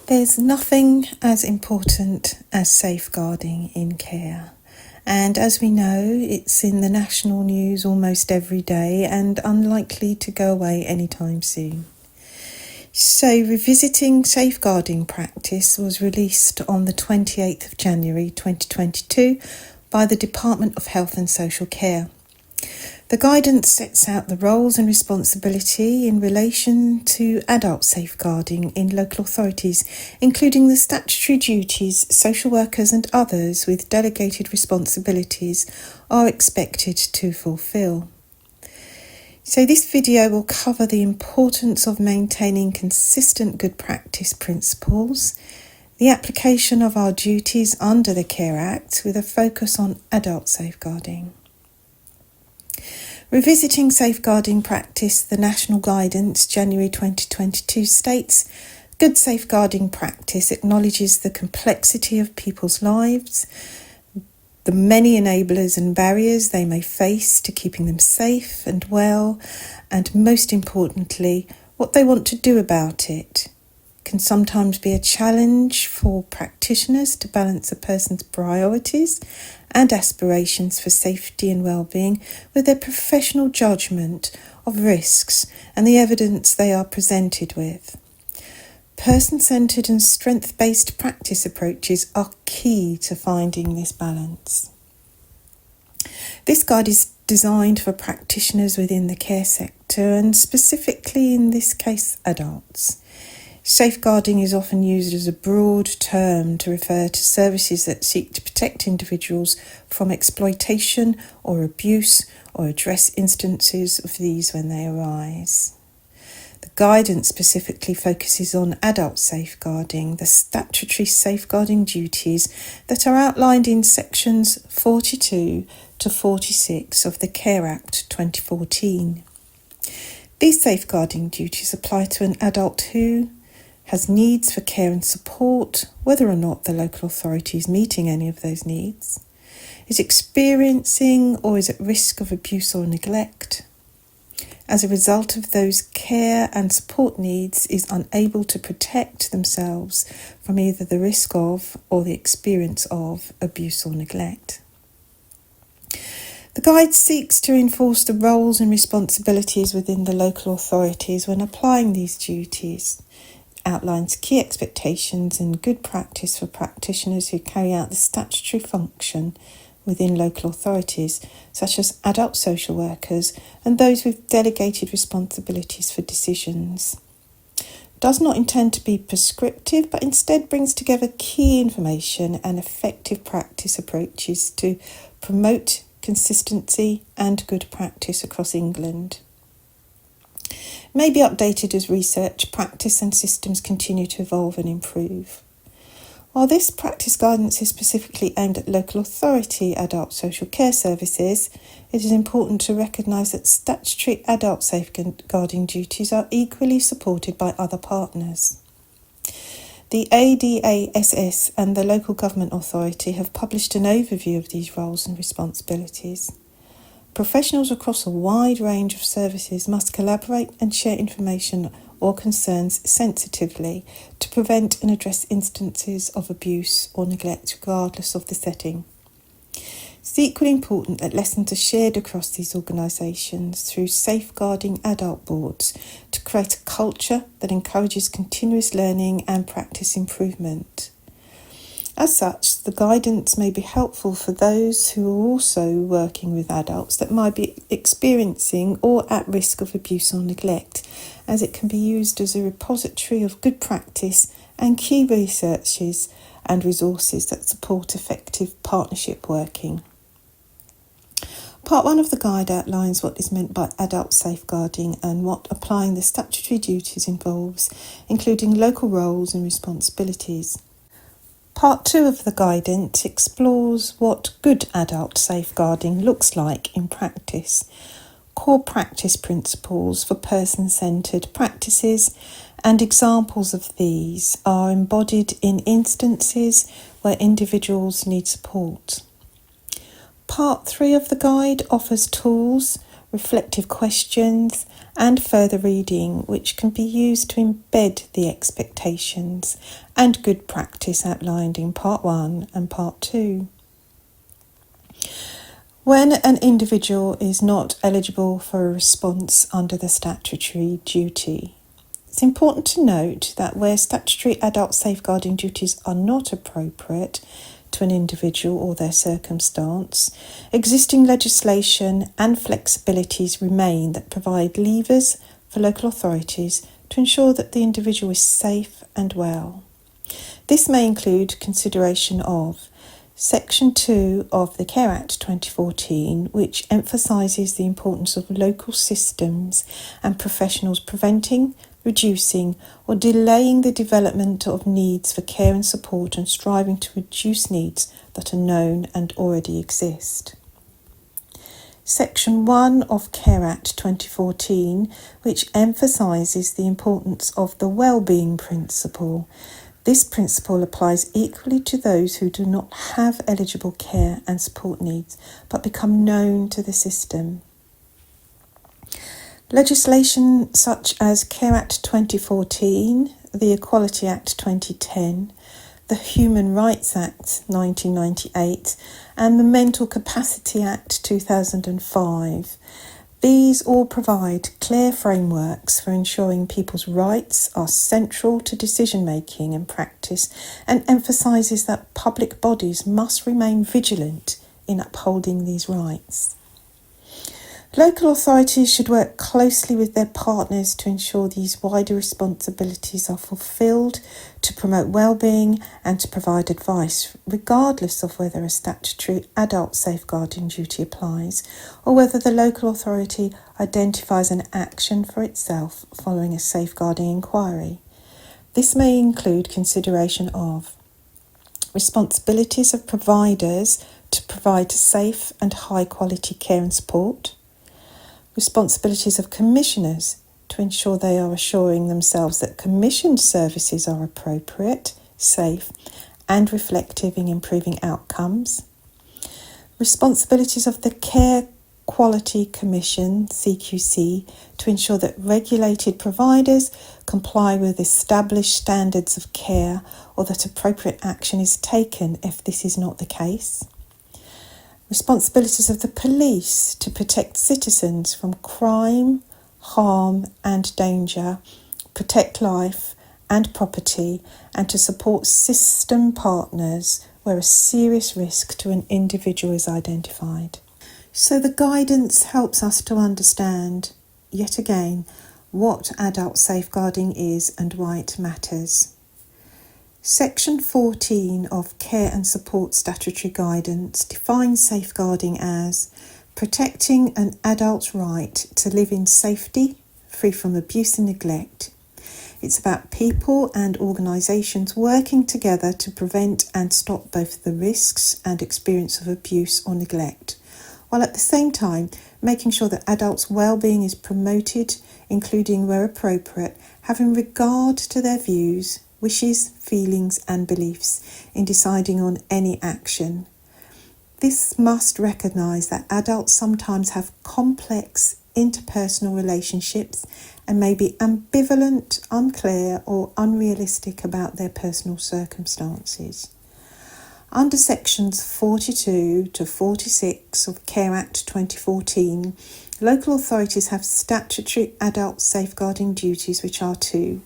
There's nothing as important as safeguarding in care. And as we know, it's in the national news almost every day and unlikely to go away anytime soon. So, Revisiting Safeguarding Practice was released on the 28th of January 2022 by the Department of Health and Social Care. The guidance sets out the roles and responsibility in relation to adult safeguarding in local authorities, including the statutory duties social workers and others with delegated responsibilities are expected to fulfil. So this video will cover the importance of maintaining consistent good practice principles, the application of our duties under the Care Act with a focus on adult safeguarding. Revisiting Safeguarding Practice, the National Guidance, January 2022 states, good safeguarding practice acknowledges the complexity of people's lives, the many enablers and barriers they may face to keeping them safe and well, and most importantly, what they want to do about it. Can sometimes be a challenge for practitioners to balance a person's priorities and aspirations for safety and well-being with their professional judgement of risks and the evidence they are presented with. Person-centred and strength-based practice approaches are key to finding this balance. This guide is designed for practitioners within the care sector and specifically in this case adults. Safeguarding is often used as a broad term to refer to services that seek to protect individuals from exploitation or abuse or address instances of these when they arise. The guidance specifically focuses on adult safeguarding, the statutory safeguarding duties that are outlined in sections 42 to 46 of the Care Act 2014. These safeguarding duties apply to an adult who has needs for care and support, whether or not the local authority is meeting any of those needs, is experiencing or is at risk of abuse or neglect. As a result of those care and support needs, is unable to protect themselves from either the risk of or the experience of abuse or neglect. The guide seeks to enforce the roles and responsibilities within the local authorities when applying these duties, outlines key expectations and good practice for practitioners who carry out the statutory function within local authorities, such as adult social workers and those with delegated responsibilities for decisions. Does not intend to be prescriptive, but instead brings together key information and effective practice approaches to promote consistency and good practice across England. May be updated as research, practice and systems continue to evolve and improve. While this practice guidance is specifically aimed at local authority adult social care services, it is important to recognise that statutory adult safeguarding duties are equally supported by other partners. The ADASS and the local government authority have published an overview of these roles and responsibilities. Professionals across a wide range of services must collaborate and share information or concerns sensitively to prevent and address instances of abuse or neglect regardless of the setting. It's equally important that lessons are shared across these organisations through safeguarding adult boards to create a culture that encourages continuous learning and practice improvement. As such, the guidance may be helpful for those who are also working with adults that might be experiencing or at risk of abuse or neglect, as it can be used as a repository of good practice and key researches and resources that support effective partnership working. Part 1 of the guide outlines what is meant by adult safeguarding and what applying the statutory duties involves, including local roles and responsibilities. Part 2 of the guidance explores what good adult safeguarding looks like in practice, core practice principles for person-centred practices, and examples of these are embodied in instances where individuals need support. Part 3 of the guide offers tools, reflective questions, and further reading, which can be used to embed the expectations and good practice outlined in Part 1 and Part 2. When an individual is not eligible for a response under the statutory duty, it's important to note that where statutory adult safeguarding duties are not appropriate to an individual or their circumstance, existing legislation and flexibilities remain that provide levers for local authorities to ensure that the individual is safe and well. This may include consideration of Section 2 of the Care Act 2014, which emphasises the importance of local systems and professionals preventing, reducing or delaying the development of needs for care and support and striving to reduce needs that are known and already exist. Section 1 of Care Act 2014, which emphasises the importance of the well-being principle. This principle applies equally to those who do not have eligible care and support needs but become known to the system. Legislation such as Care Act 2014, the Equality Act 2010, the Human Rights Act 1998 and the Mental Capacity Act 2005. These all provide clear frameworks for ensuring people's rights are central to decision-making and practice and emphasises that public bodies must remain vigilant in upholding these rights. Local authorities should work closely with their partners to ensure these wider responsibilities are fulfilled, to promote well-being and to provide advice, regardless of whether a statutory adult safeguarding duty applies or whether the local authority identifies an action for itself following a safeguarding inquiry. This may include consideration of responsibilities of providers to provide safe and high-quality care and support, responsibilities of commissioners to ensure they are assuring themselves that commissioned services are appropriate, safe, and reflective in improving outcomes. Responsibilities of the Care Quality Commission, CQC, to ensure that regulated providers comply with established standards of care or that appropriate action is taken if this is not the case. Responsibilities of the police to protect citizens from crime, harm and danger, protect life and property, and to support system partners where a serious risk to an individual is identified. So the guidance helps us to understand, yet again, what adult safeguarding is and why it matters. Section 14 of Care and Support Statutory Guidance defines safeguarding as protecting an adult's right to live in safety, free from abuse and neglect. It's about people and organisations working together to prevent and stop both the risks and experience of abuse or neglect, while at the same time making sure that adults' well-being is promoted, including where appropriate, having regard to their views, wishes, feelings and beliefs in deciding on any action. This must recognise that adults sometimes have complex interpersonal relationships and may be ambivalent, unclear or unrealistic about their personal circumstances. Under sections 42 to 46 of Care Act 2014, local authorities have statutory adult safeguarding duties which are to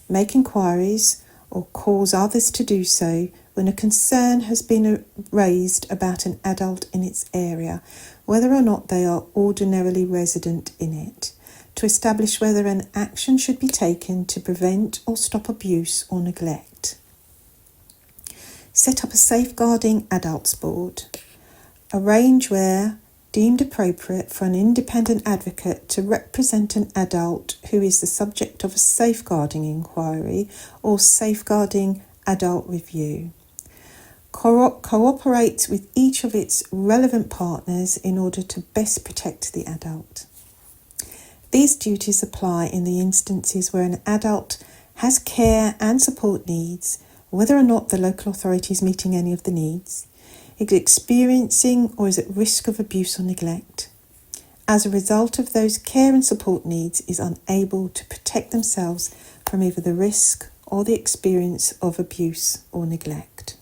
make inquiries or cause others to do so when a concern has been raised about an adult in its area, whether or not they are ordinarily resident in it, to establish whether an action should be taken to prevent or stop abuse or neglect. Set up a safeguarding adults board. Arrange where deemed appropriate for an independent advocate to represent an adult who is the subject of a safeguarding inquiry or safeguarding adult review. Cooperate with each of its relevant partners in order to best protect the adult. These duties apply in the instances where an adult has care and support needs, whether or not the local authority is meeting any of the needs, is experiencing or is at risk of abuse or neglect, as a result of those care and support needs, is unable to protect themselves from either the risk or the experience of abuse or neglect.